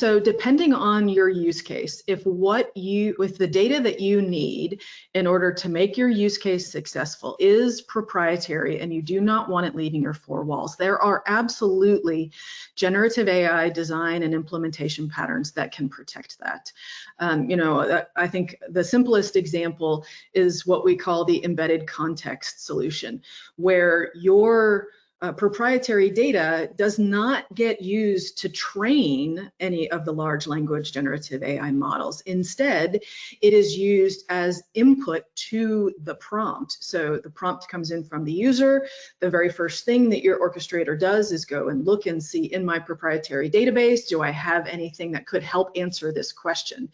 So depending on your use case, if the data that you need in order to make your use case successful is proprietary and you do not want it leaving your four walls, there are absolutely generative AI design and implementation patterns that can protect that. I think the simplest example is what we call the embedded context solution, where your proprietary data does not get used to train any of the large language generative AI models. Instead, it is used as input to the prompt. So the prompt comes in from the user. The very first thing that your orchestrator does is go and look and see, in my proprietary database, do I have anything that could help answer this question?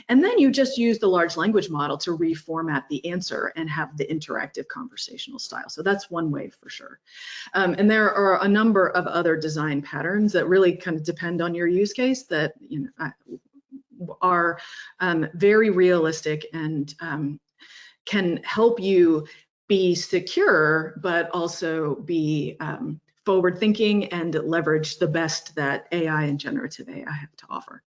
And then you just use the large language model to reformat the answer and have the interactive conversational style. So that's one way for sure. And there are a number of other design patterns that really kind of depend on your use case that are very realistic and can help you be secure, but also be forward thinking and leverage the best that AI and generative AI have to offer.